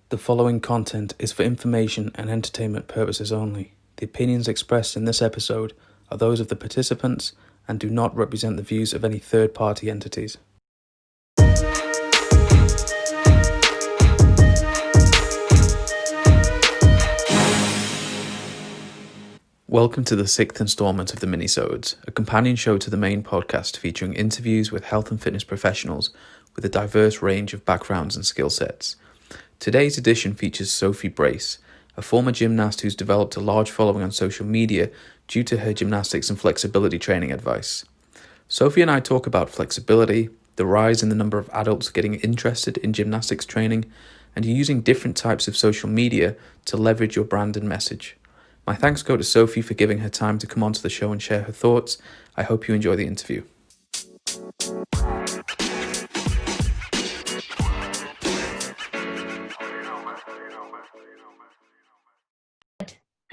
The following content is for information and entertainment purposes only. The opinions expressed in this episode are those of the participants and do not represent the views of any third-party entities. Welcome to the sixth installment of the Minisodes, a companion show to the main podcast featuring interviews with health and fitness professionals with a diverse range of backgrounds and skill sets. Today's edition features Sophie Brace, a former gymnast who's developed a large following on social media due to her gymnastics and flexibility training advice. Sophie and I talk about flexibility, the rise in the number of adults getting interested in gymnastics training, and using different types of social media to leverage your brand and message. My thanks go to Sophie for giving her time to come onto the show and share her thoughts. I hope you enjoy the interview.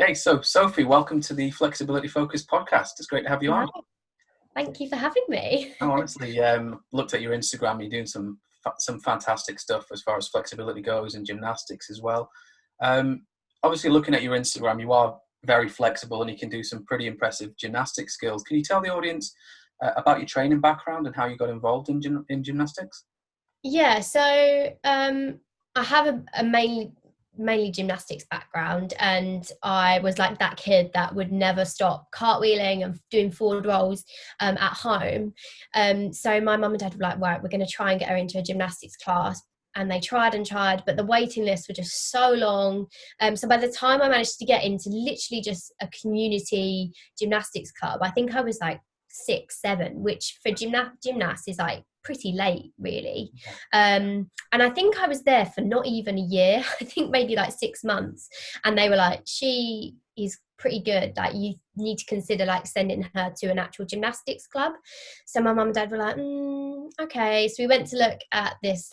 Okay, so Sophie, welcome to the Flexibility Focused podcast. It's great to have you on. Thank you for having me. I honestly looked at your Instagram. You're doing some fantastic stuff as far as flexibility goes and gymnastics as well. Obviously, looking at your Instagram, you are very flexible and you can do some pretty impressive gymnastic skills. Can you tell the audience about your training background and how you got involved in gymnastics? Yeah, so I have a mainly gymnastics background, and I was like that kid that would never stop cartwheeling and doing forward rolls at home. So my mum and dad were like, right, we're going to try and get her into a gymnastics class. And they tried and tried, but the waiting lists were just so long. So by the time I managed to get into literally just a community gymnastics club, I think I was like 6, 7, which for gymnast is like pretty late, really. And I think I was there for not even a year. I think maybe like 6 months. And they were like, she is pretty good. Like, you need to consider like sending her to an actual gymnastics club. So my mum and dad were like, okay. So we went to look at this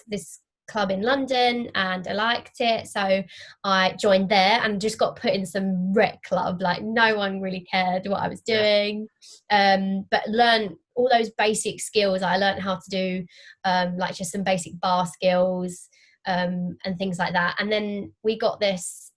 club in London and I liked it, so I joined there and just got put in some rec club. Like, no one really cared what I was doing, but learned all those basic skills. I learned how to do like just some basic bar skills and things like that. And then we got this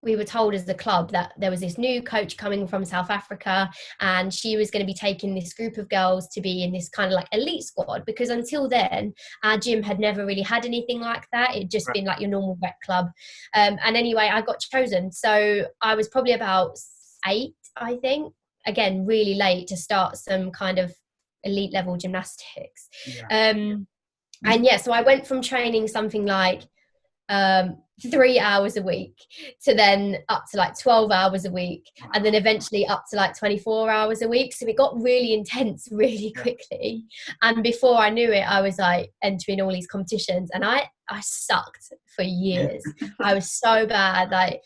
we were told as the club that there was this new coach coming from South Africa, and she was going to be taking this group of girls to be in this kind of like elite squad, because until then our gym had never really had anything like that. It'd just been like your normal rec club. And anyway, I got chosen. So I was probably about 8, I think. Again, really late to start some kind of elite level gymnastics. And yeah, so I went from training something like 3 hours a week to then up to like 12 hours a week, and then eventually up to like 24 hours a week. So it got really intense really quickly, and before I knew it I was like entering all these competitions, and I sucked for years. I was so bad. Like,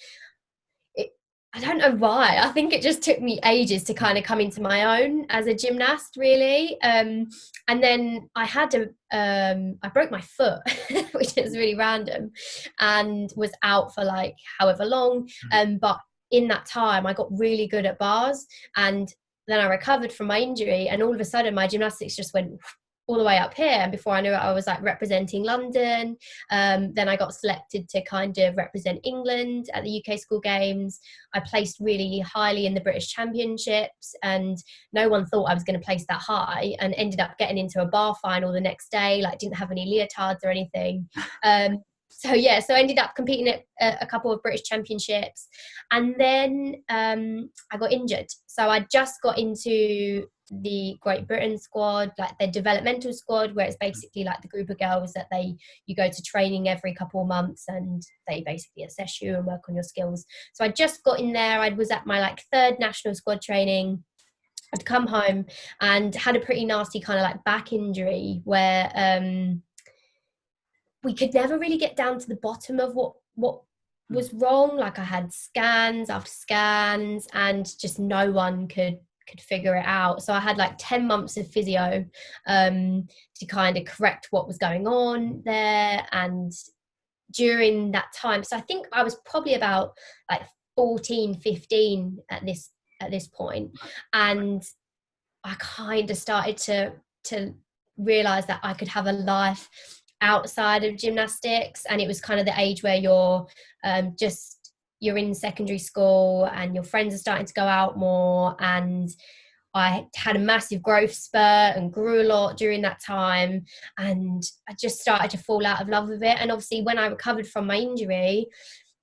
I don't know why. I think it just took me ages to kind of come into my own as a gymnast, really. And then I had I broke my foot, which is really random, and was out for like however long. But in that time, I got really good at bars, and then I recovered from my injury, and all of a sudden, my gymnastics just went all the way up here. And before I knew it, I was like representing London. Then I got selected to kind of represent England at the UK School Games. I placed really highly in the British Championships, and no one thought I was going to place that high, and ended up getting into a bar final the next day. Like, didn't have any leotards or anything. So I ended up competing at a couple of British Championships, and then I got injured. So I just got into the Great Britain squad, like their developmental squad, where it's basically like the group of girls that you go to training every couple of months, and they basically assess you and work on your skills. So I just got in there. I was at my like 3rd national squad training. I'd come home and had a pretty nasty kind of like back injury where we could never really get down to the bottom of what was wrong. Like, I had scans after scans, and just no one could figure it out. So I had like 10 months of physio to kind of correct what was going on there. And during that time, so I think I was probably about like 14, 15 at this point, and I kind of started to realize that I could have a life outside of gymnastics, and it was kind of the age where you're in secondary school and your friends are starting to go out more, and I had a massive growth spurt and grew a lot during that time, and I just started to fall out of love with it. And obviously when I recovered from my injury,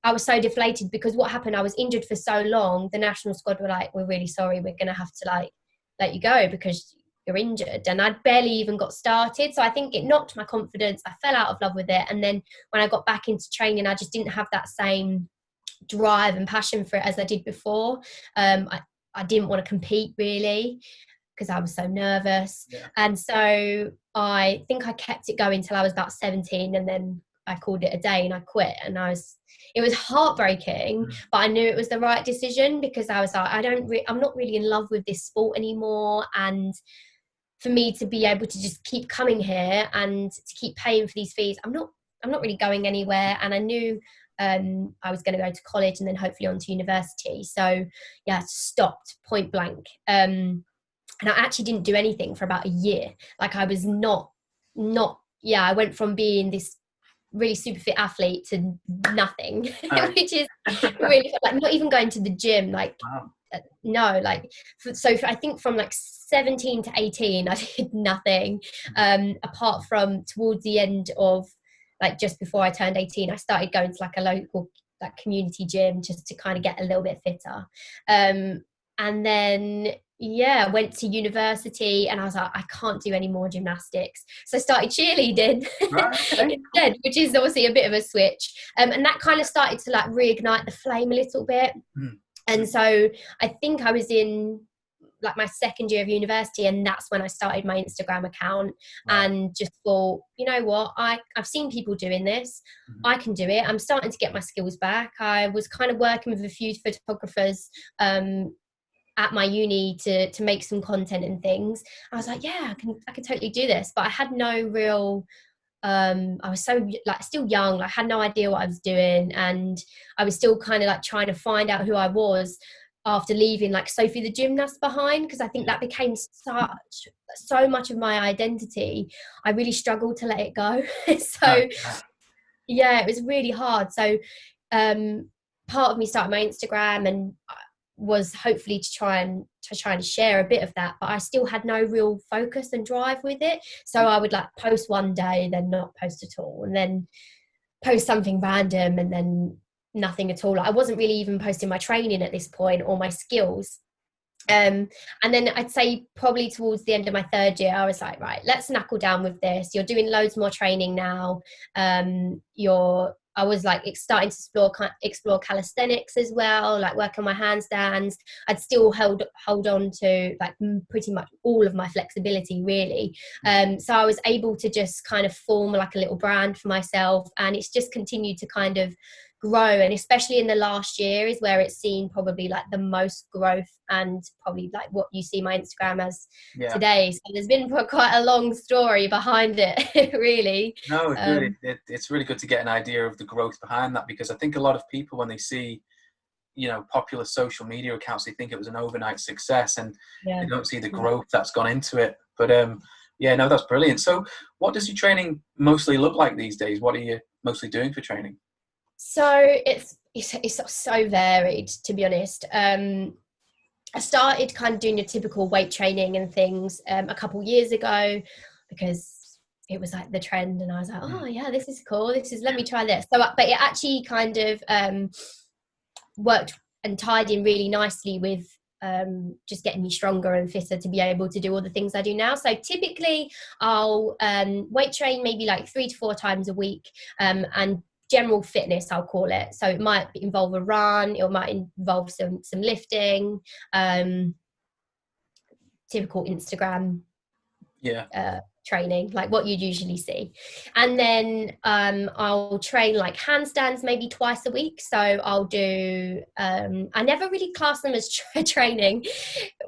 I was so deflated, because what happened, I was injured for so long, the national squad were like, we're really sorry, we're going to have to like let you go because you're injured. And I'd barely even got started, so I think it knocked my confidence. I fell out of love with it, and then when I got back into training, I just didn't have that same drive and passion for it as I did before. I didn't want to compete really because I was so nervous. Yeah. And so I think I kept it going till I was about 17, and then I called it a day and I quit. And it was heartbreaking, but I knew it was the right decision, because I was like, I'm not really in love with this sport anymore. And for me to be able to just keep coming here and to keep paying for these fees, I'm not really going anywhere. And I knew I was going to go to college and then hopefully on to university. So yeah, stopped point blank. And I actually didn't do anything for about a year. Like I was I went from being this really super fit athlete to nothing, which is really like not even going to the gym. Like, wow. No, like, so I think from like 17 to 18, I did nothing, apart from towards the end of, like just before I turned 18, I started going to like a local like community gym just to kind of get a little bit fitter. And then, yeah, went to university and I was like, I can't do any more gymnastics. So I started cheerleading instead, which is obviously a bit of a switch. And that kind of started to like reignite the flame a little bit. And so I think I was in like my second year of university, and that's when I started my Instagram account. And just thought, you know what, I've seen people doing this, I can do it. I'm starting to get my skills back. I was kind of working with a few photographers at my uni to make some content and things. I was like, yeah, I can totally do this, but I had no real I was so like still young, like, I had no idea what I was doing, and I was still kind of like trying to find out who I was after leaving like Sophie the gymnast behind, because I think that became so much of my identity. I really struggled to let it go. So yeah, it was really hard. So part of me started my Instagram and was hopefully to try and share a bit of that, but I still had no real focus and drive with it. So I would like post one day, then not post at all, and then post something random, and then nothing at all. Like, I wasn't really even posting my training at this point or my skills. And then I'd say probably towards the end of my third year, I was like, right, let's knuckle down with this. You're doing loads more training now. I was like starting to explore calisthenics as well, like work on my handstands. I'd still hold on to like pretty much all of my flexibility, really. So I was able to just kind of form like a little brand for myself, and it's just continued to kind of grow. And especially in the last year is where it's seen probably like the most growth, and probably like what you see my Instagram as today. So there's been quite a long story behind it. Really. No, good. It's really good to get an idea of the growth behind that, because I think a lot of people, when they see, you know, popular social media accounts, they think it was an overnight success, and they don't see the growth that's gone into it. But yeah, no, that's brilliant. So what does your training mostly look like these days? What are you mostly doing for training? So it's so varied, to be honest. I started kind of doing your typical weight training and things a couple years ago, because it was like the trend, and I was like, oh yeah, this is cool. Let me try this. So, but it actually kind of worked and tied in really nicely with just getting me stronger and fitter to be able to do all the things I do now. So typically I'll weight train maybe like 3 to 4 times a week, and general fitness, I'll call it. So it might involve a run, it might involve some lifting, typical Instagram training, like what you'd usually see. And then I'll train like handstands maybe twice a week. So I'll do I never really class them as training,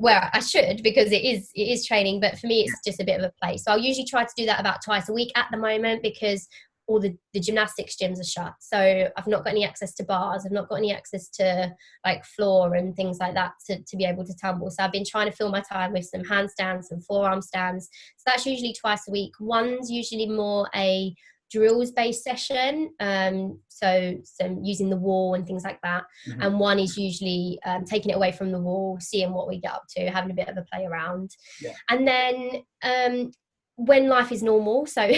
well, I should, because it is training, but for me it's just a bit of a play. So I'll usually try to do that about twice a week at the moment, because all the gymnastics gyms are shut. So I've not got any access to bars. I've not got any access to like floor and things like that to be able to tumble. So I've been trying to fill my time with some handstands and forearm stands. So that's usually twice a week. One's usually more a drills based session, so some using the wall and things like that, and one is usually taking it away from the wall, seeing what we get up to, having a bit of a play around. And then when life is normal, so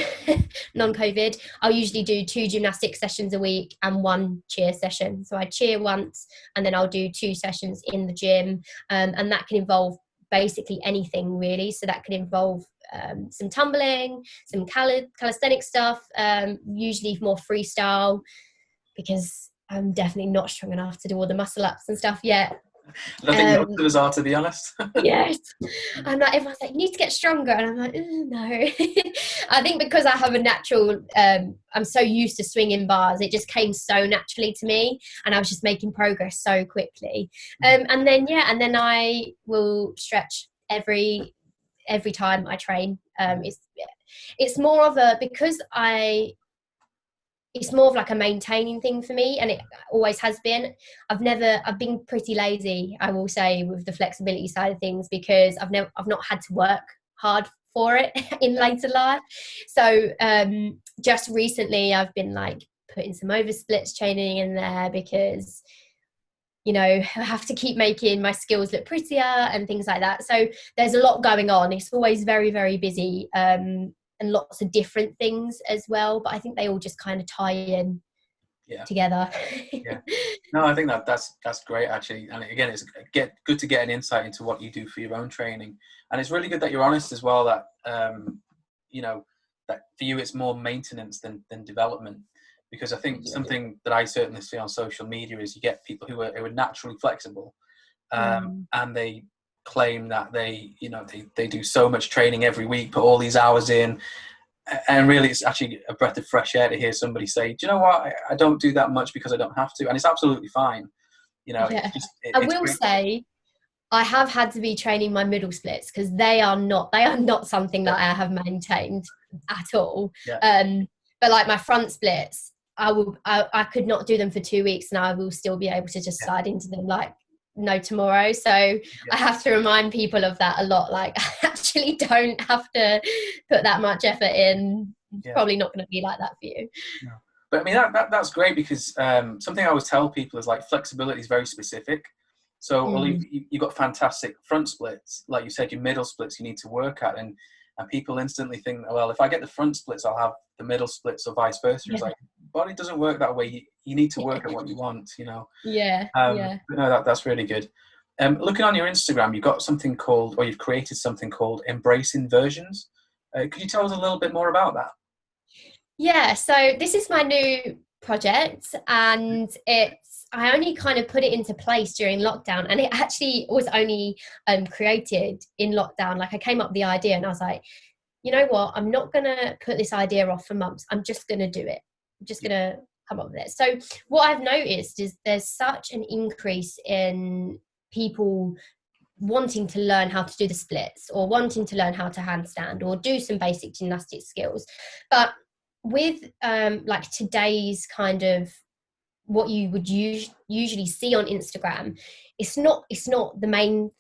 non-COVID, I'll usually do 2 gymnastics sessions a week and 1 cheer session. So I cheer once and then I'll do 2 sessions in the gym, and that can involve basically anything really. So that can involve some tumbling, some calisthenic stuff, usually more freestyle, because I'm definitely not strong enough to do all the muscle ups and stuff yet. I don't think most of us are, to be honest. Yes. I'm like, everyone's like, you need to get stronger. And I'm like, no. I think because I have a natural, I'm so used to swinging bars, it just came so naturally to me. And I was just making progress so quickly. And then I will stretch every time I train. It's more of a, because it's more of like a maintaining thing for me, and it always has been. I've been pretty lazy, I will say, with the flexibility side of things, because I've not had to work hard for it in later life. So just recently I've been like putting some oversplits training in there, because I have to keep making my skills look prettier and things like that. So there's a lot going on. It's always very, very busy. And lots of different things as well, but I think they all just kind of tie in together. No, I think that's great, actually. And again, it's good to get an insight into what you do for your own training, and it's really good that you're honest as well, that that for you it's more maintenance than development, because I think something that I certainly see on social media is you get people who are naturally flexible, and they claim that they do so much training every week, put all these hours in, and really it's actually a breath of fresh air to hear somebody say, do you know what, I don't do that much because I don't have to, and it's absolutely fine. I will say I have had to be training my middle splits, because they are not something that I have maintained at all. But like my front splits, I could not do them for 2 weeks and I will still be able to just slide into them like no tomorrow. So I have to remind people of that a lot, like I actually don't have to put that much effort in. It's probably not going to be like that for you. No. But I mean that's great, because something I always tell people is like flexibility is very specific. So well, you've got fantastic front splits, like you said, your middle splits you need to work at, and people instantly think, well, if I get the front splits I'll have the middle splits, or vice versa. It's like, body doesn't work that way. You need to work at what you want, But no, that's really good. Looking on your Instagram, you've created something called Embrace Inversions. Could you tell us a little bit more about that? Yeah, so this is my new project, and I only kind of put it into place during lockdown, and it actually was only created in lockdown. Like I came up with the idea and I was like, you know what, I'm not going to put this idea off for months. I'm just going to do it. I'm just going to come up with it. So what I've noticed is there's such an increase in people wanting to learn how to do the splits, or wanting to learn how to handstand, or do some basic gymnastic skills. But with like today's kind of what you would usually see on Instagram, it's not the main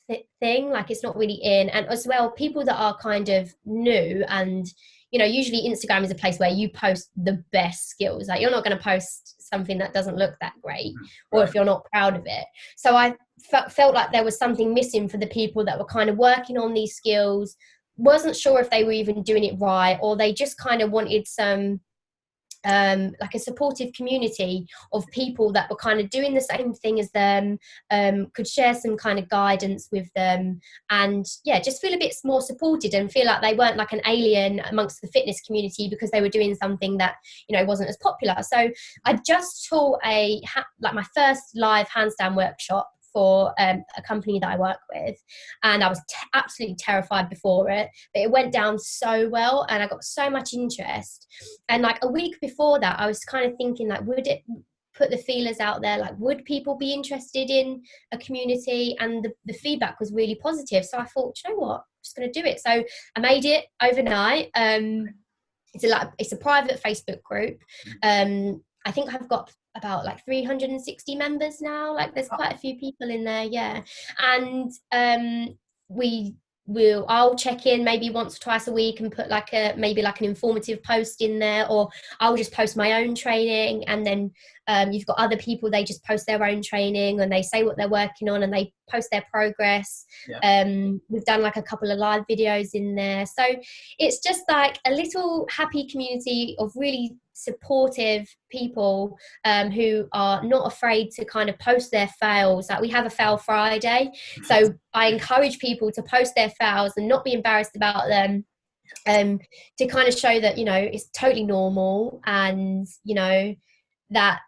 thing. Like it's not really in. And as well, people that are kind of new, and usually Instagram is a place where you post the best skills. Like you're not going to post something that doesn't look that great, or if you're not proud of it. So I felt like there was something missing for the people that were kind of working on these skills, wasn't sure if they were even doing it right, or they just kind of wanted some like a supportive community of people that were kind of doing the same thing as them, could share some kind of guidance with them, and just feel a bit more supported, and feel like they weren't like an alien amongst the fitness community because they were doing something that wasn't as popular. So I just taught my first live handstand workshop for a company that I work with, and I was absolutely terrified before it, but it went down so well and I got so much interest. And like a week before that I was kind of thinking, like, would it put the feelers out there, like would people be interested in a community? And the feedback was really positive, so I thought, you know what, I'm just going to do it. So I made it overnight. It's a private Facebook group. I think I've got about like 360 members now. Like there's quite a few people in there, and we I'll check in maybe once or twice a week and put like maybe like an informative post in there, or I'll just post my own training, and then you've got other people, they just post their own training and they say what they're working on and they post their progress. We've done like a couple of live videos in there, so it's just like a little happy community of really supportive people who are not afraid to kind of post their fails. Like we have a fail Friday, so I encourage people to post their fails and not be embarrassed about them, to kind of show that, you know, it's totally normal, and you know that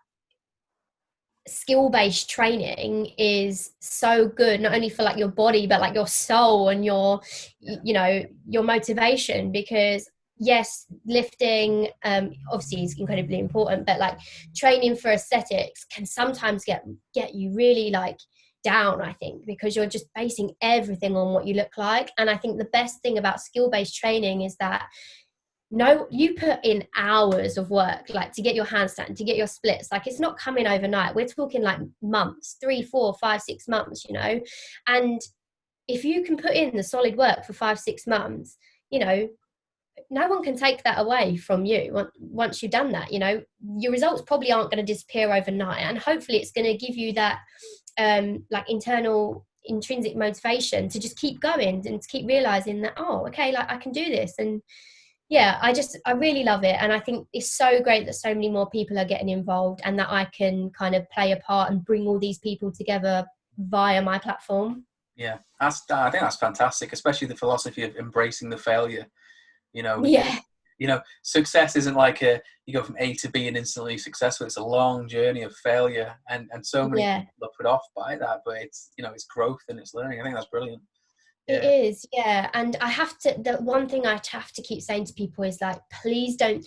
skill-based training is so good, not only for like your body but like your soul and your you know, your motivation. Because yes, lifting obviously is incredibly important, but like training for aesthetics can sometimes get you really like down, I think, because you're just basing everything on what you look like. And I think the best thing about skill-based training is that no, you put in hours of work, like to get your handstand, to get your splits. Like it's not coming overnight. We're talking like months, 3, 4, 5, 6 months, you know. And if you can put in the solid work for 5, 6 months, you know, no one can take that away from you once you've done that. You know, your results probably aren't going to disappear overnight, and hopefully it's going to give you that like internal intrinsic motivation to just keep going and to keep realizing that, oh, okay, like I can do this. And yeah, I really love it, and I think it's so great that so many more people are getting involved, and that I can kind of play a part and bring all these people together via my platform. Yeah, I think that's fantastic, especially the philosophy of embracing the failure. You know, Yeah, you know, success isn't like you go from A to B and instantly successful. It's a long journey of failure, and so many yeah. people are put off by that. But it's, you know, it's growth and it's learning. I think that's brilliant. It Yeah. is, yeah. And I have to, the one thing I have to keep saying to people is like, please don't.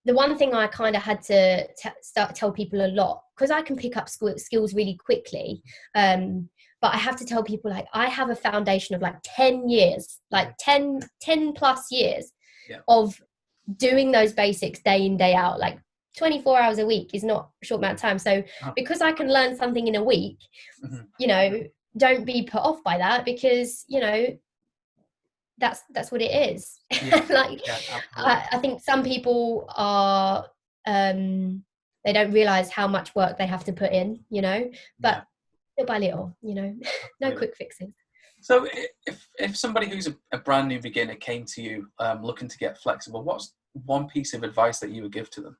The one thing I kind of had to start tell people a lot, because I can pick up skills really quickly. But I have to tell people, like, I have a foundation of like 10 years, like 10 plus years of doing those basics day in, day out. Like 24 hours a week is not a short amount of time. So because I can learn something in a week, you know, don't be put off by that, because you know that's what it is. Like I think some people are they don't realize how much work they have to put in, you know, but little by little, you know. No quick fixes. So if somebody who's a brand new beginner came to you looking to get flexible, what's one piece of advice that you would give to them?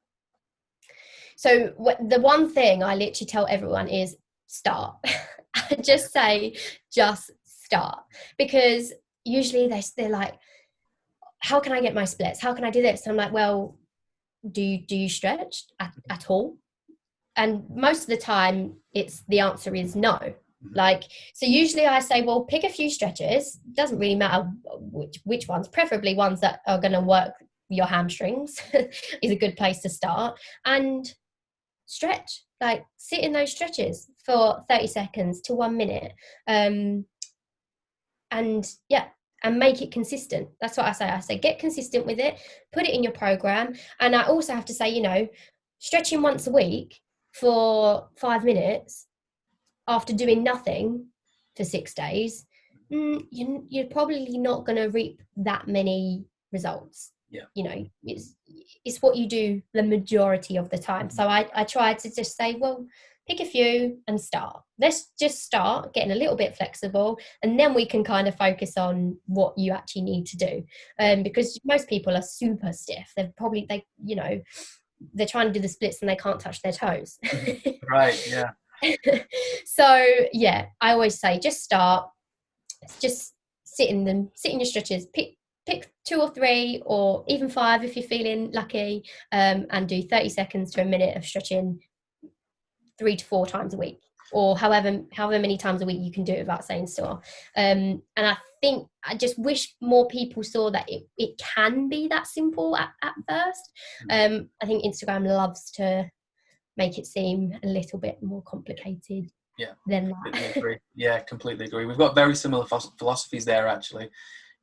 So the one thing I literally tell everyone is start. Just say, just start. Because usually they're like, how can I get my splits? How can I do this? And I'm like, well, do you stretch at all? And most of the time the answer is no. Like, so usually I say, well, pick a few stretches. Doesn't really matter which ones, preferably ones that are going to work your hamstrings is a good place to start. And stretch, like sit in those stretches for 30 seconds to 1 minute, and make it consistent. That's what I say get consistent with it, put it in your program. And I also have to say, you know, stretching once a week for 5 minutes after doing nothing for 6 days, you're probably not going to reap that many results. You know, it's what you do the majority of the time. So I try to just say, well, pick a few and start. Let's just start getting a little bit flexible, and then we can kind of focus on what you actually need to do. Because most people are super stiff. They you know, they're trying to do the splits and they can't touch their toes. Right, yeah. So yeah, I always say just start, just sit in your stretches, pick 2 or 3 or even 5 if you're feeling lucky, and do 30 seconds to a minute of stretching 3 to 4 times a week, or however many times a week you can do it without saying sore. And I think I just wish more people saw that it can be that simple at first. I think Instagram loves to make it seem a little bit more complicated than that. Completely agree. Yeah, completely agree. We've got very similar philosophies there, actually.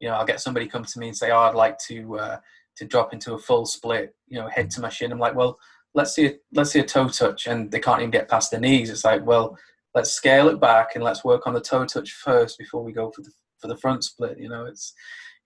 You know, I'll get somebody come to me and say, oh, I'd like to drop into a full split, you know, head to my shin. I'm like, well, let's see a toe touch, and they can't even get past their knees. It's like, well, let's scale it back and let's work on the toe touch first before we go for the front split. It's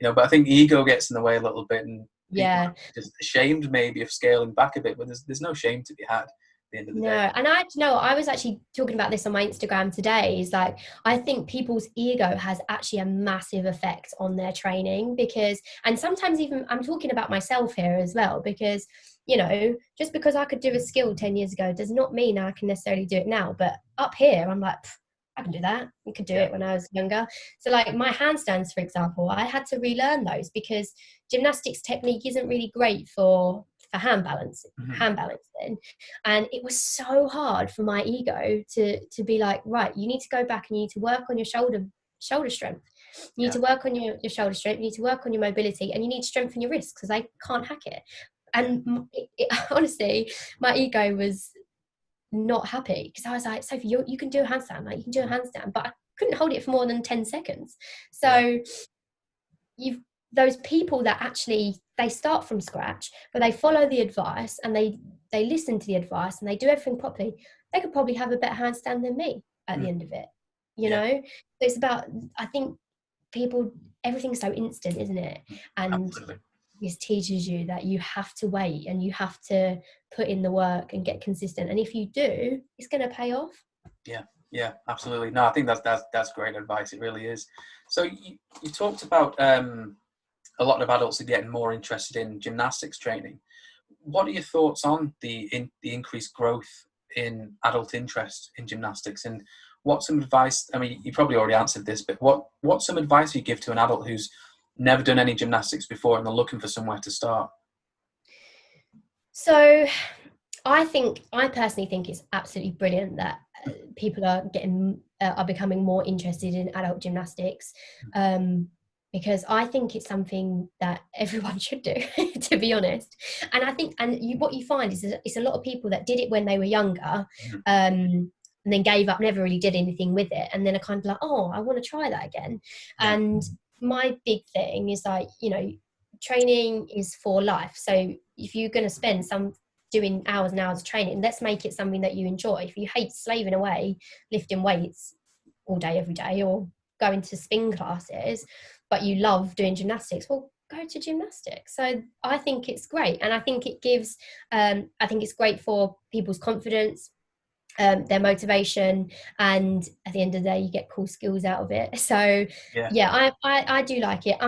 but I think ego gets in the way a little bit, and people Yeah. are just ashamed maybe of scaling back a bit, but there's no shame to be had at the end of the No, day. and I was actually talking about this on my Instagram today. Is like, I think people's ego has actually a massive effect on their training, because, and sometimes even I'm talking about myself here as well, because just because I could do a skill 10 years ago does not mean I can necessarily do it now. But up here, I'm like, I can do that. I could do it when I was younger. So like my handstands, for example, I had to relearn those because gymnastics technique isn't really great for hand balancing, and it was so hard for my ego to be like, right, you need to go back and you need to work on your shoulder strength. You need to work on your shoulder strength. You need to work on your mobility, and you need to strengthen your wrists because I can't hack it. And honestly, my ego was not happy because I was like, Sophie, you can do a handstand, like you can do a handstand, but I couldn't hold it for more than 10 seconds. So you've those people that actually they start from scratch, but they follow the advice and they listen to the advice and they do everything properly, they could probably have a better handstand than me at the end of it. It's about, I think people, everything's so instant, isn't it? And Absolutely. this teaches you that you have to wait and you have to put in the work and get consistent, and if you do, it's going to pay off. Yeah, absolutely. No, I think that's great advice. It really is. So you talked about a lot of adults are getting more interested in gymnastics training. What are your thoughts on the increased growth in adult interest in gymnastics, and what's some advice? I mean, you probably already answered this, but what's some advice you give to an adult who's never done any gymnastics before and they're looking for somewhere to start? So I personally think it's absolutely brilliant that people are becoming more interested in adult gymnastics, because I think it's something that everyone should do, to be honest. And I think, what you find is it's a lot of people that did it when they were younger, and then gave up, never really did anything with it, and then are kind of like, oh, I want to try that again. And my big thing is like, training is for life. So if you're going to spend doing hours and hours of training, let's make it something that you enjoy. If you hate slaving away lifting weights all day every day, or going to spin classes, but you love doing gymnastics, well, go to gymnastics. So I think it's great, and I think it gives I think it's great for people's confidence, their motivation, and at the end of the day you get cool skills out of it. So I do like it.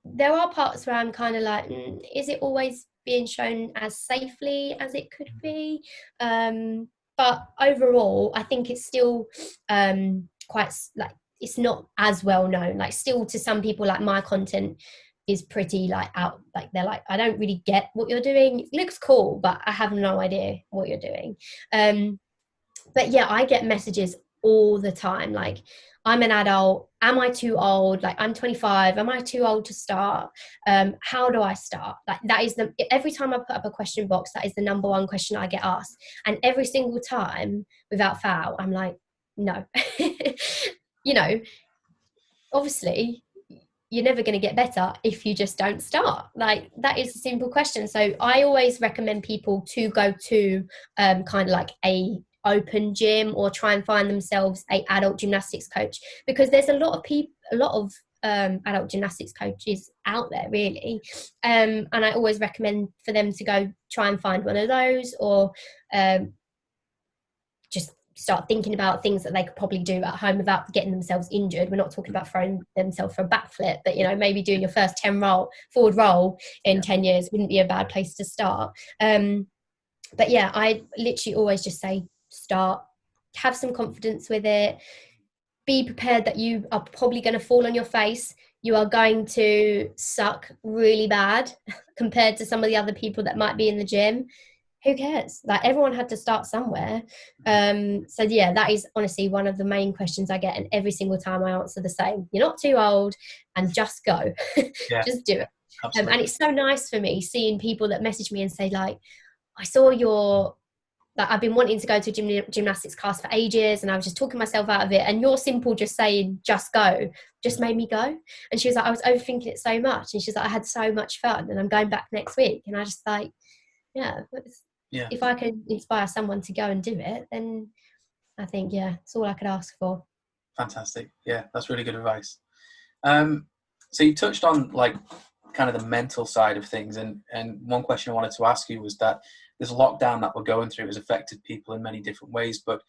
There are parts where I'm kind of like, is it always being shown as safely as it could be? But overall, I think it's still quite like, it's not as well known. Like, still to some people, like my content is pretty like out, like they're like, I don't really get what you're doing. It looks cool, but I have no idea what you're doing. But yeah, I get messages all the time like, I'm an adult, am I too old? Like, I'm 25, am I too old to start? How do I start? Like, that is every time I put up a question box, that is the number one question I get asked. And every single time, without fail, I'm like, no. Obviously you're never going to get better if you just don't start. Like, that is a simple question. So I always recommend people to go to kind of like a open gym, or try and find themselves a adult gymnastics coach, because there's a lot of adult gymnastics coaches out there, really, and I always recommend for them to go try and find one of those, or just start thinking about things that they could probably do at home without getting themselves injured. We're not talking about throwing themselves for a backflip, but maybe doing your first 10 forward roll in 10 years wouldn't be a bad place to start. But yeah, I literally always just say, start, have some confidence with it, be prepared that you are probably going to fall on your face, you are going to suck really bad compared to some of the other people that might be in the gym. Who cares? Like, everyone had to start somewhere. So yeah, that is honestly one of the main questions I get, and every single time I answer the same: you're not too old, and just go. Just do it. And it's so nice for me seeing people that message me and say like, I saw your, like, I've been wanting to go to a gymnastics class for ages, and I was just talking myself out of it, and your simple just saying just go just made me go. And she was like, I was overthinking it so much, and she's like, I had so much fun, and I'm going back next week. And I just like, if I can inspire someone to go and do it, then I think it's all I could ask for. Fantastic. Yeah, that's really good advice. So you touched on like kind of the mental side of things, and one question I wanted to ask you was that this lockdown that we're going through has affected people in many different ways, but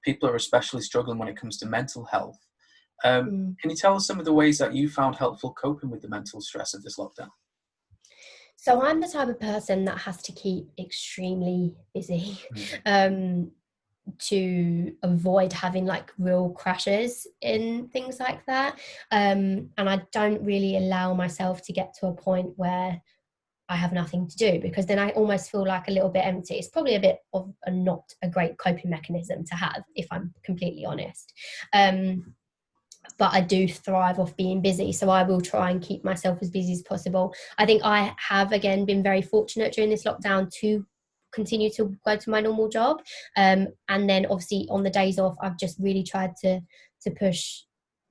people are especially struggling when it comes to mental health. Can you tell us some of the ways that you found helpful coping with the mental stress of this lockdown? So I'm the type of person that has to keep extremely busy to avoid having like real crashes in things like that. And I don't really allow myself to get to a point where I have nothing to do, because then I almost feel like a little bit empty. It's probably a bit of a not a great coping mechanism to have, if I'm completely honest. But I do thrive off being busy, so I will try and keep myself as busy as possible. I think I have, again, been very fortunate during this lockdown to continue to go to my normal job. And then obviously on the days off, I've just really tried to push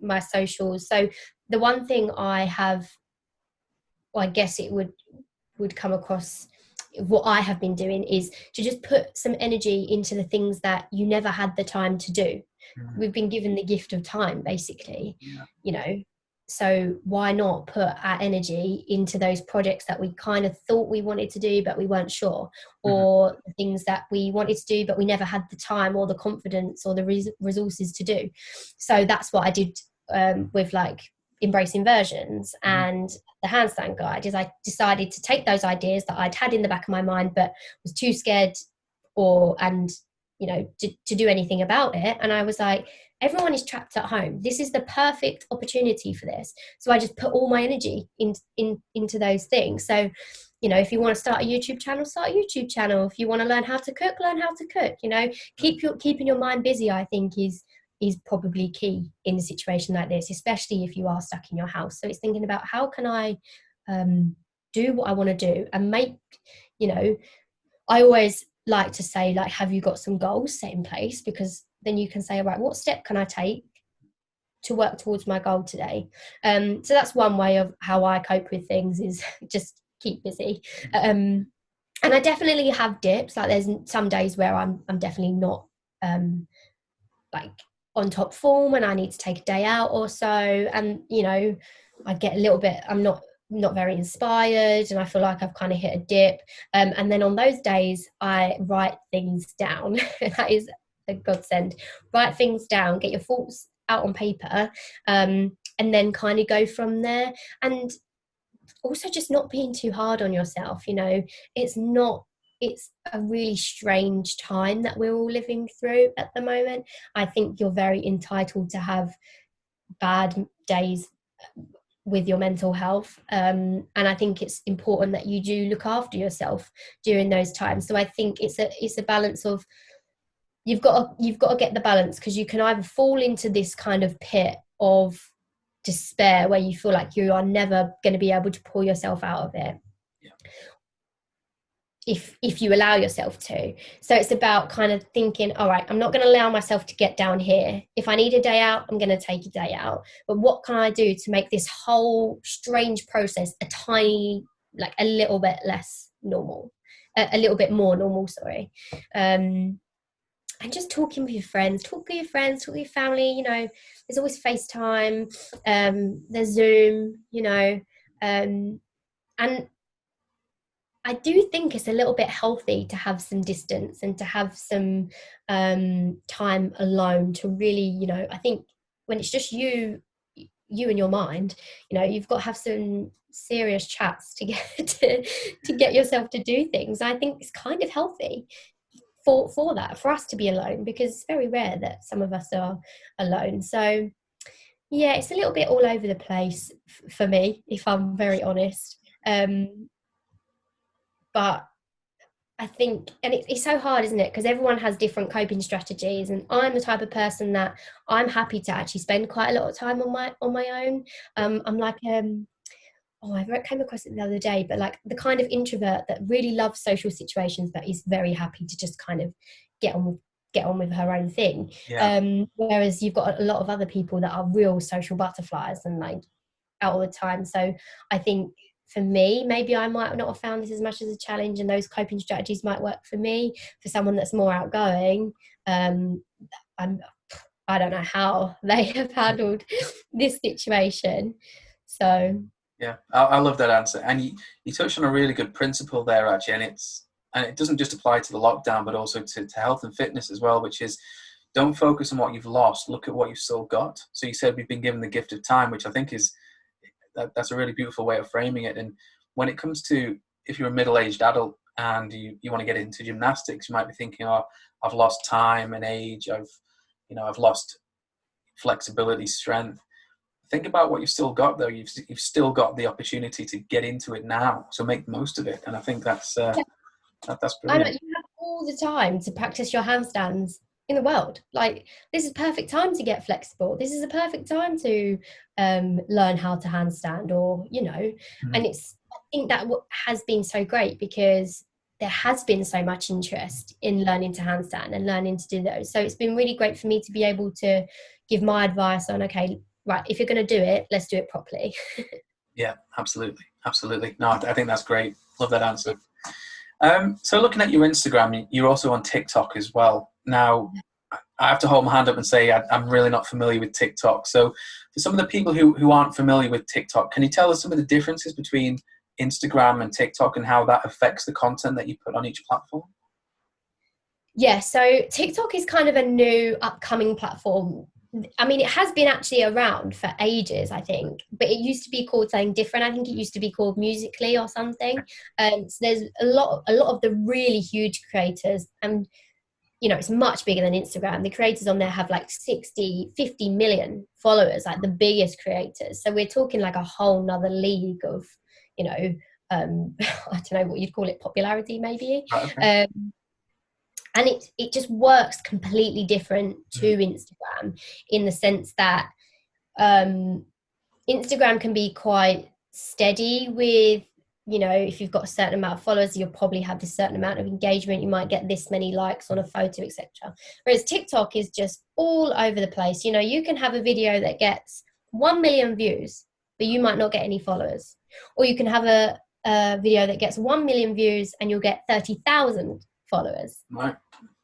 my socials. So the one thing I have, well, I guess it would come across, what I have been doing is to just put some energy into the things that you never had the time to do. We've been given the gift of time, basically, you know, so why not put our energy into those projects that we kind of thought we wanted to do but we weren't sure, or the things that we wanted to do but we never had the time or the confidence or the resources to do. So that's what I did with like Embrace Inversions and the handstand guide, is I decided to take those ideas that I'd had in the back of my mind but was too scared to do anything about it. And I was like, everyone is trapped at home. This is the perfect opportunity for this. So I just put all my energy into those things. So, if you want to start a YouTube channel, start a YouTube channel. If you want to learn how to cook, learn how to cook. Keeping your mind busy, I think, is probably key in a situation like this, especially if you are stuck in your house. So it's thinking about, how can I do what I want to do and make, I always like to say, like, have you got some goals set in place? Because then you can say, right, what step can I take to work towards my goal today? So that's one way of how I cope with things, is just keep busy. And I definitely have dips. Like, there's some days where I'm definitely not like on top form and I need to take a day out or so, and I get a little bit, I'm not very inspired and I feel like I've kind of hit a dip, and then on those days I write things down. That is a godsend. Write things down, get your thoughts out on paper, and then kind of go from there. And also just not being too hard on yourself. It's a really strange time that we're all living through at the moment. I think you're very entitled to have bad days with your mental health, and I think it's important that you do look after yourself during those times. So I think it's a balance of, you've got to get the balance, because you can either fall into this kind of pit of despair where you feel like you are never going to be able to pull yourself out of it, if you allow yourself to. So it's about kind of thinking, all right, I'm not going to allow myself to get down here. If I need a day out, I'm going to take a day out. But what can I do to make this whole strange process a little bit less normal, a little bit more normal, sorry. And just talking with your friends, talk with your family. There's always FaceTime, there's Zoom, and I do think it's a little bit healthy to have some distance and to have some time alone to really, I think when it's just you and your mind, you've got to have some serious chats to get yourself to do things. I think it's kind of healthy for us to be alone, because it's very rare that some of us are alone. So yeah, it's a little bit all over the place for me, if I'm very honest. But I think, and it's so hard, isn't it? Because everyone has different coping strategies, and I'm the type of person that I'm happy to actually spend quite a lot of time on my own. I'm like, I came across it the other day, but like the kind of introvert that really loves social situations, but is very happy to just kind of get on with her own thing. Whereas you've got a lot of other people that are real social butterflies and like out all the time. So I think, for me, maybe I might not have found this as much as a challenge, and those coping strategies might work for me. For someone that's more outgoing, I I don't know how they have handled this situation. So Yeah, I love that answer. And you touched on a really good principle there, actually, and it doesn't just apply to the lockdown, but also to health and fitness as well, which is don't focus on what you've lost, look at what you've still got. So you said we've been given the gift of time, which I think is that's a really beautiful way of framing it. And when it comes to, if you're a middle-aged adult and you want to get into gymnastics, you might be thinking, oh, I've lost time and age, I've lost flexibility, strength. Think about what you've still got, though. You've still got the opportunity to get into it now, so make the most of it. And I think that's brilliant. you have all the time to practice your handstands in the world. Like, this is perfect time to get flexible. This is a perfect time to learn how to handstand, or and I think that what has been so great, because there has been so much interest in learning to handstand and learning to do those. So it's been really great for me to be able to give my advice on, okay, right, if you're going to do it, let's do it properly. Yeah, absolutely. No, I think that's great. Love that answer. So looking at your Instagram, you're also on TikTok as well. Now, I have to hold my hand up and say I'm really not familiar with TikTok. So for some of the people who aren't familiar with TikTok, can you tell us some of the differences between Instagram and TikTok and how that affects the content that you put on each platform? Yeah, so TikTok is kind of a new upcoming platform. I mean, it has been actually around for ages, I think, but it used to be called something different. I think it used to be called Musically or something. So there's a lot of the really huge creators, and it's much bigger than Instagram. The creators on there have like 60, 50 million followers, like the biggest creators. So we're talking like a whole nother league of, I don't know what you'd call it, popularity maybe. Okay. And it just works completely different to Instagram, in the sense that Instagram can be quite steady with, if you've got a certain amount of followers, you'll probably have this certain amount of engagement. You might get this many likes on a photo, etc. Whereas TikTok is just all over the place. You can have a video that gets 1 million views, but you might not get any followers. Or you can have a video that gets 1 million views and you'll get 30,000 followers. Right.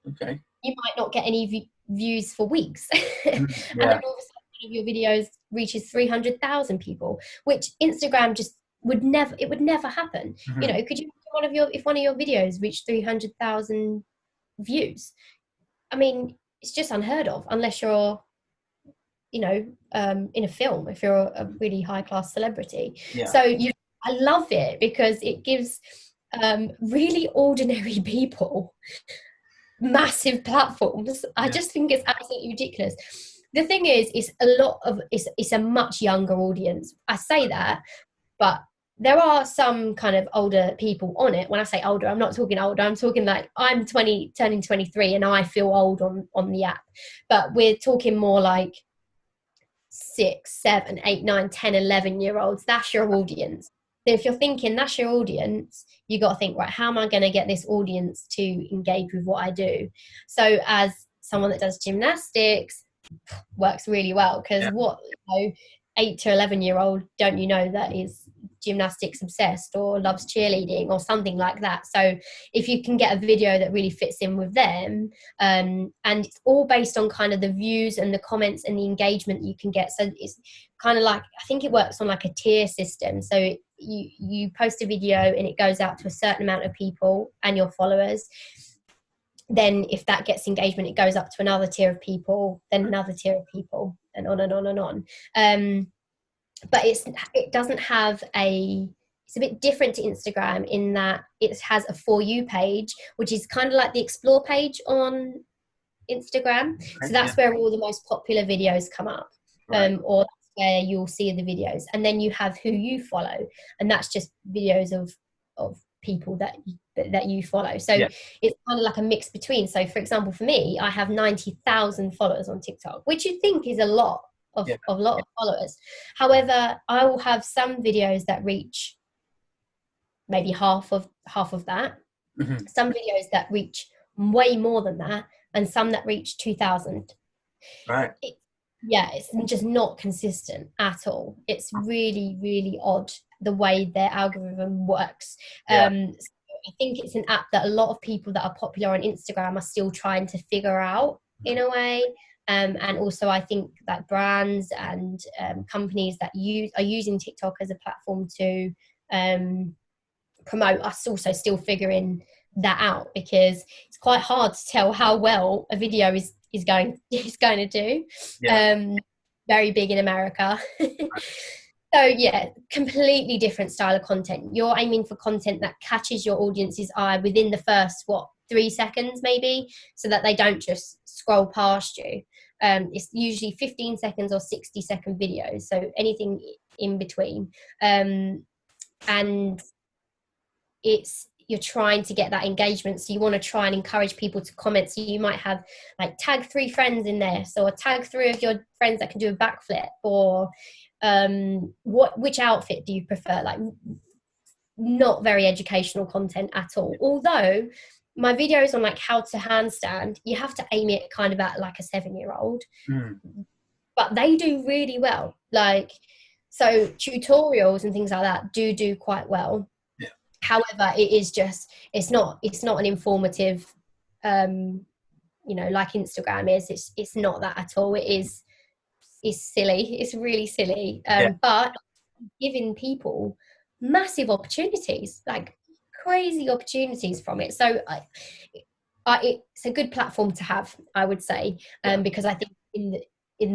Okay. You might not get any views for weeks. Yeah. And then all of a sudden one of your videos reaches 300,000 people, which Instagram just would never happen. Could you, if one of your videos reached 300,000 views? I mean, it's just unheard of, unless you're in a film, if you're a really high class celebrity. Yeah. So I love it because it gives really ordinary people massive platforms. I just think it's absolutely ridiculous. The thing is, it's a much younger audience. I say that, but there are some kind of older people on it. When I say older, I'm not talking older. I'm talking like I'm 20, turning 23, and I feel old on the app. But we're talking more like 6, 7, 8, 9, 10, 11-year-olds. That's your audience. So if you're thinking that's your audience, you got to think, right, how am I going to get this audience to engage with what I do? So as someone that does gymnastics, works really well, because 8 to 11-year-old don't that is gymnastics obsessed or loves cheerleading or something like that. So if you can get a video that really fits in with them, and it's all based on kind of the views and the comments and the engagement you can get. So it's kind of like, I think it works on like a tier system. So you post a video and it goes out to a certain amount of people and your followers. Then if that gets engagement, it goes up to another tier of people, then another tier of people, and on and on and on. But it doesn't have it's a bit different to Instagram in that it has a For You page, which is kind of like the explore page on Instagram. Okay, so that's where all the most popular videos come up, or that's where you'll see the videos. And then you have Who You Follow, and that's just videos of people that you follow. So it's kind of like a mix between. So for example, for me, I have 90,000 followers on TikTok, which you think is a lot of followers. However, I will have some videos that reach maybe half of that. Some videos that reach way more than that, and some that reach 2,000. Right. It's just not consistent at all. It's really, really odd the way their algorithm works. So I think it's an app that a lot of people that are popular on Instagram are still trying to figure out in a way. And also I think that brands and companies that are using TikTok as a platform to promote us also still figuring that out, because it's quite hard to tell how well a video is going to do. Very big in America. So yeah, completely different style of content. You're aiming for content that catches your audience's eye within the first 3 seconds maybe, so that they don't just scroll past you. It's usually 15 seconds or 60-second videos, so anything in between. And you're trying to get that engagement, so you want to try and encourage people to comment. So you might have like tag 3 friends in there, so tag 3 of your friends that can do a backflip, or which outfit do you prefer? Like, not very educational content at all. Although my videos on like how to handstand, you have to aim it kind of at like a 7-year-old, but they do really well. Like, so tutorials and things like that do quite well. However, it is just, it's not an informative, like Instagram is. It's not that at all. It's silly. It's really silly. But giving people massive opportunities, like crazy opportunities from it. So it's a good platform to have, I would say, because I think in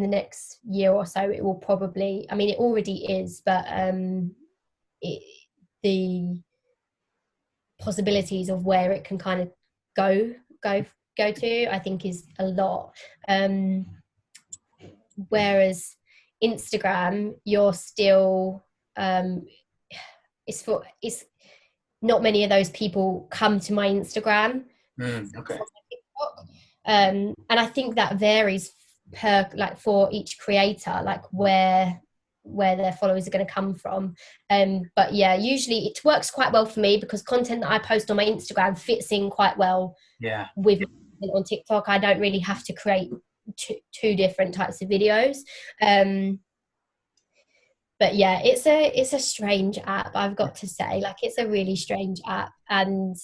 the next year or so, it will probably, I mean, it already is, but the possibilities of where it can kind of go to, I think, is a lot. Whereas Instagram, you're still it's not many of those people come to my Instagram. And I think that varies for each creator, like where their followers are going to come from. But yeah, usually it works quite well for me, because content that I post on my Instagram fits in quite well with on TikTok. I don't really have to create two different types of videos. But yeah, it's a strange app, I've got to say. Like, it's a really strange app, and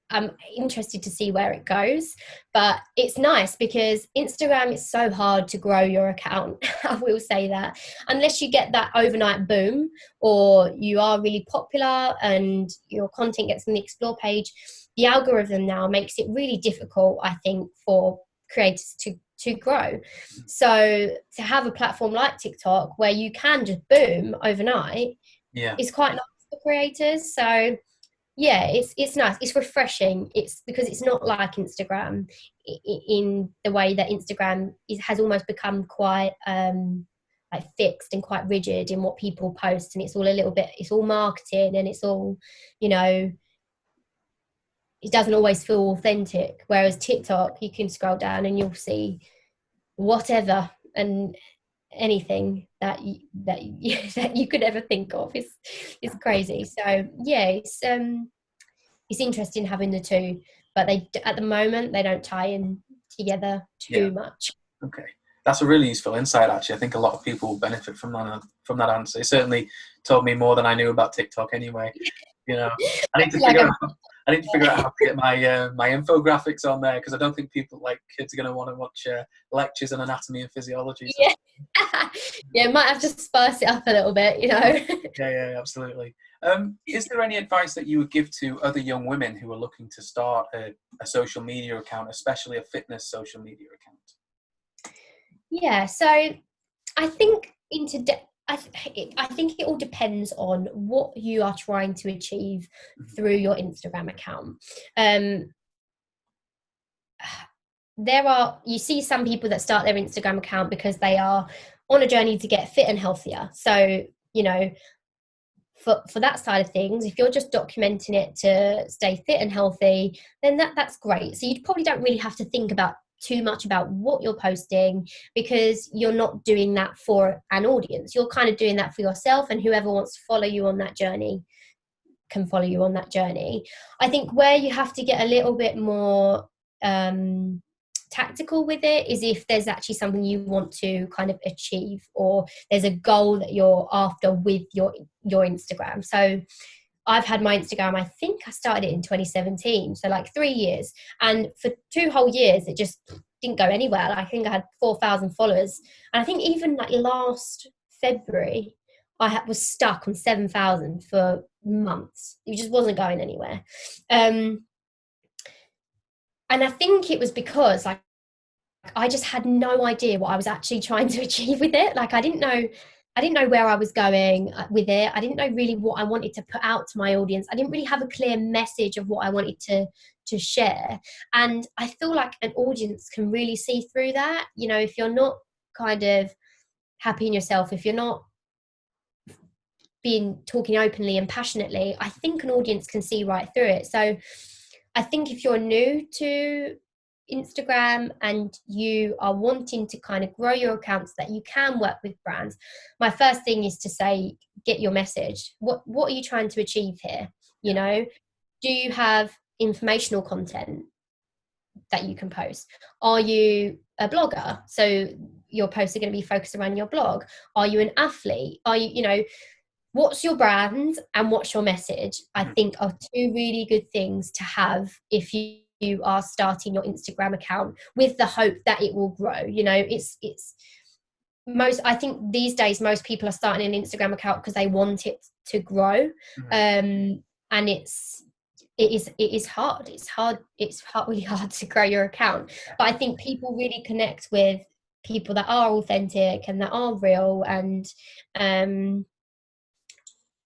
I'm interested to see where it goes. But it's nice because Instagram is so hard to grow your account. I will say that. Unless you get that overnight boom, or you are really popular and your content gets on the explore page, the algorithm now makes it really difficult, I think, for creators to grow. So to have a platform like TikTok where you can just boom overnight is quite nice for creators. So yeah, it's nice. It's refreshing. It's because it's not like Instagram in the way that Instagram has almost become quite like fixed and quite rigid in what people post, and it's all marketing, and it's all, it doesn't always feel authentic. Whereas TikTok, you can scroll down and you'll see whatever and anything that you could ever think of. It's crazy. So yeah, it's interesting having the two, but at the moment they don't tie in together too much. Okay, that's a really useful insight, actually. I think a lot of people will benefit from that answer. It certainly told me more than I knew about TikTok anyway. I need to figure out how to get my infographics on there, because I don't think kids are going to want to watch lectures on anatomy and physiology. So. Yeah, might have to spice it up a little bit, Yeah, absolutely. Is there any advice that you would give to other young women who are looking to start a social media account, especially a fitness social media account? Yeah, so I think I think it all depends on what you are trying to achieve through your Instagram account. You see some people that start their Instagram account because they are on a journey to get fit and healthier. So, for that side of things, if you're just documenting it to stay fit and healthy, then that's great. So you probably don't really have to think about too much about what you're posting, because you're not doing that for an audience. You're kind of doing that for yourself, and whoever wants to follow you on that journey can follow you on that journey. I think where you have to get a little bit more tactical with it is if there's actually something you want to kind of achieve, or there's a goal that you're after with your Instagram. So I've had my Instagram, I think I started it in 2017, so like 3 years, and for 2 whole years it just didn't go anywhere. Like, I think I had 4,000 followers, and I think even like last February was stuck on 7,000 for months. It just wasn't going anywhere. And I think it was because like I just had no idea what I was actually trying to achieve with it. Like, I didn't know where I was going with it. I didn't know really what I wanted to put out to my audience. I didn't really have a clear message of what I wanted to share. And I feel like an audience can really see through that. You know, if you're not kind of happy in yourself, if you're not talking openly and passionately, I think an audience can see right through it. So I think if you're new to Instagram and you are wanting to kind of grow your accounts that you can work with brands, my first thing is to say, get your message. What are you trying to achieve here? You know, do you have informational content that you can post? Are you a blogger, so your posts are going to be focused around your blog? Are you an athlete? Are you, you know, what's your brand and what's your message? I think are two really good things to have if you are starting your Instagram account with the hope that it will grow. You know, I think these days most people are starting an Instagram account because they want it to grow. And it is hard. It's really hard to grow your account. But I think people really connect with people that are authentic and that are real, and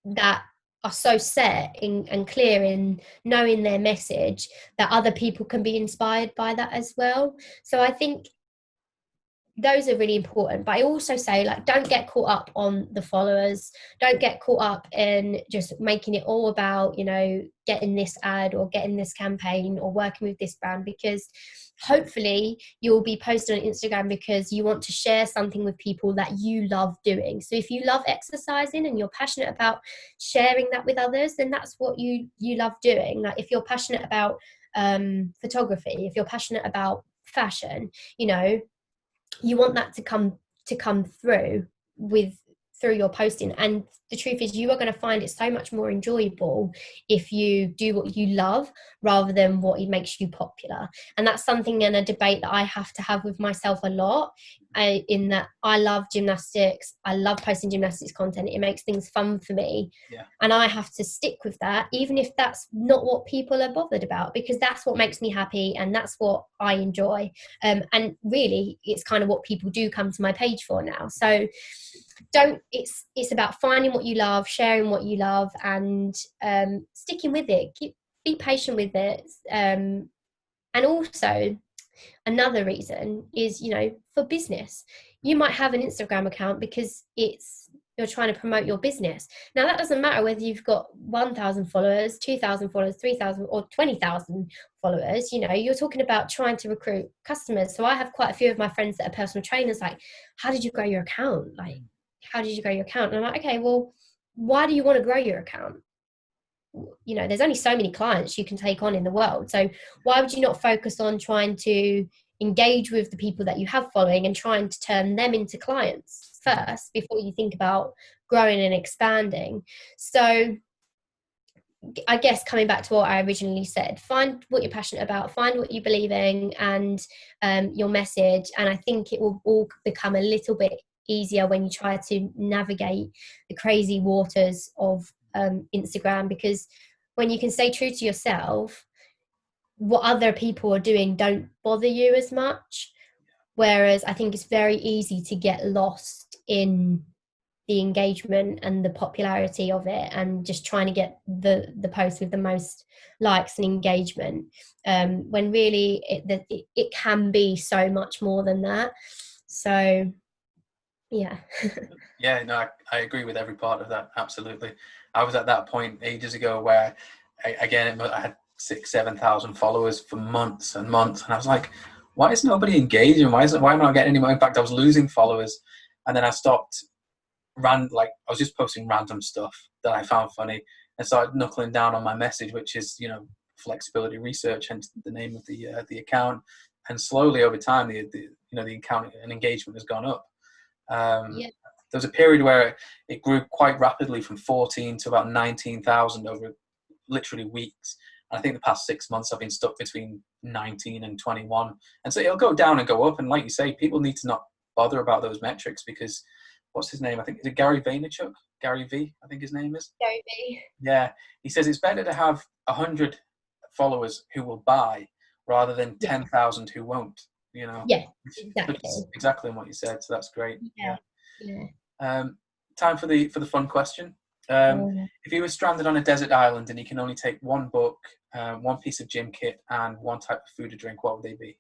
that are so set and clear in knowing their message, that other people can be inspired by that as well. So I think those are really important. But I also say, like, don't get caught up on the followers. Don't get caught up in just making it all about, you know, getting this ad or getting this campaign or working with this brand, because hopefully you'll be posting on Instagram because you want to share something with people that you love doing. So if you love exercising and you're passionate about sharing that with others, then that's what you love doing. Like, if you're passionate about photography, if you're passionate about fashion, you know, you want that to come through your posting. And the truth is, you are going to find it so much more enjoyable if you do what you love rather than what makes you popular. And that's something in a debate that I have to have with myself a lot, in that I love gymnastics. I love posting gymnastics content. It makes things fun for me. Yeah. And I have to stick with that, even if that's not what people are bothered about, because that's what makes me happy and that's what I enjoy. And really, it's kind of what people do come to my page for now. So it's about finding what you love, sharing what you love, and sticking with it. Be patient with it. And also, another reason is, you know, for business. You might have an Instagram account because you're trying to promote your business. Now, that doesn't matter whether you've got 1,000 followers, 2,000 followers, 3,000 or 20,000 followers. You know, you're talking about trying to recruit customers. So I have quite a few of my friends that are personal trainers, like, how did you grow your account? Like, how did you grow your account? And I'm like, okay, well, why do you want to grow your account? You know, there's only so many clients you can take on in the world. So why would you not focus on trying to engage with the people that you have following and trying to turn them into clients first before you think about growing and expanding? So I guess, coming back to what I originally said, find what you're passionate about, find what you believe in, and your message. And I think it will all become a little bit easier when you try to navigate the crazy waters of Instagram, because when you can stay true to yourself, what other people are doing don't bother you as much. Whereas I think it's very easy to get lost in the engagement and the popularity of it, and just trying to get the post with the most likes and engagement, when really it can be so much more than that. So yeah. Yeah, no, I agree with every part of that. Absolutely. I was at that point ages ago where, I had 6,000-7,000 followers for months and months, and I was like, why is nobody engaging? Why am I not getting any more? In fact, I was losing followers, and then I stopped. I was just posting random stuff that I found funny, and started knuckling down on my message, which is, you know, flexibility research, hence the name of the account. And slowly over time, the account and engagement has gone up. There was a period where it grew quite rapidly from 14 to about 19,000 over literally weeks. I think the past 6 months I've been stuck between 19 and 21. And so it'll go down and go up. And like you say, people need to not bother about those metrics because what's his name? I think, is it Gary Vaynerchuk? Gary V, I think his name is. Gary V. Yeah. He says it's better to have 100 followers who will buy rather than 10,000 who won't, you know. Yeah, exactly. Which is exactly what you said. So that's great. Yeah. Time for the fun question. If you were stranded on a desert island and you can only take one book, one piece of gym kit, and one type of food or drink, what would they be?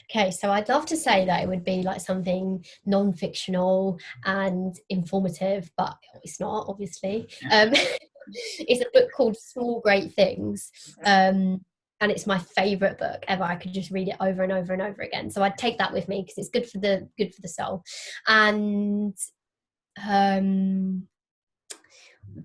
Okay, so I'd love to say that it would be like something non-fictional and informative, but it's not, obviously. It's a book called Small Great Things, and it's my favourite book ever. I could just read it over and over and over again. So I'd take that with me because it's good for the soul. And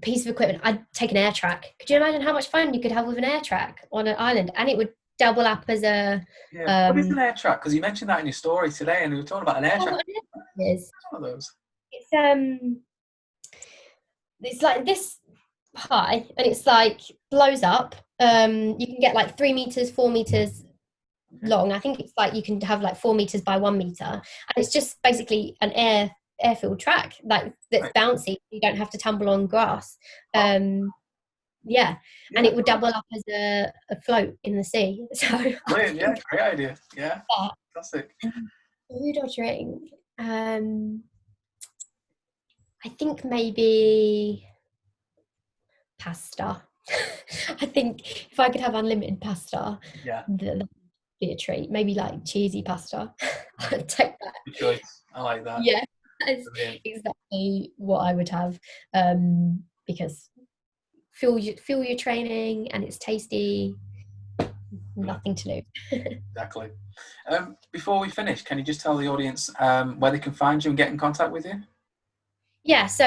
piece of equipment, I'd take an air track. Could you imagine how much fun you could have with an air track on an island? And it would double up as a what is an air track? Because you mentioned that in your story today, and we were talking about an air track. It's one of those. It's like this high, and it's like blows up. You can get like 3 meters, 4 meters long. I think it's like you can have like 4 meters by 1 meter, and it's just basically an airfield track like that's bouncy. You don't have to tumble on grass. And it would double up as a float in the sea. So brilliant. Yeah, great idea. Yeah, fantastic. Food or drink? I think maybe pasta. I think if I could have unlimited pasta, that would be a treat. Maybe like cheesy pasta. I'd take that. Good choice. I like that. Yeah, that's exactly what I would have. Because feel your training, and it's tasty. Nothing to lose. Exactly. Before we finish, can you just tell the audience where they can find you and get in contact with you? Yeah, so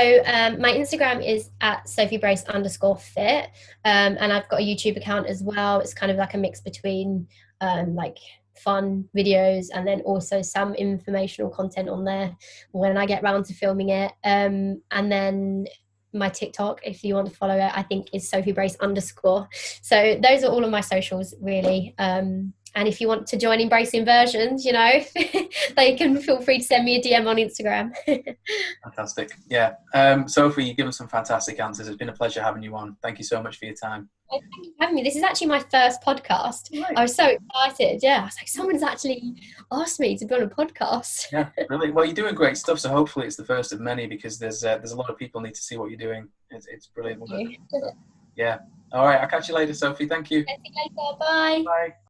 my Instagram is at SophieBrace_fit, and I've got a YouTube account as well. It's kind of like a mix between like fun videos and then also some informational content on there when I get round to filming it. And then my TikTok, if you want to follow it, I think is SophieBrace_. So those are all of my socials, really. And if you want to join Embrace Inversions, you know, they can feel free to send me a DM on Instagram. Fantastic. Yeah. Sophie, you've given some fantastic answers. It's been a pleasure having you on. Thank you so much for your time. Thank you for having me. This is actually my first podcast. Right. I was so excited. Yeah. I was like, someone's actually asked me to be on a podcast. Yeah, really. Well, you're doing great stuff. So hopefully it's the first of many, because there's a lot of people need to see what you're doing. It's brilliant. Yeah. All right. I'll catch you later, Sophie. Thank you. Catch you later. Bye. Bye.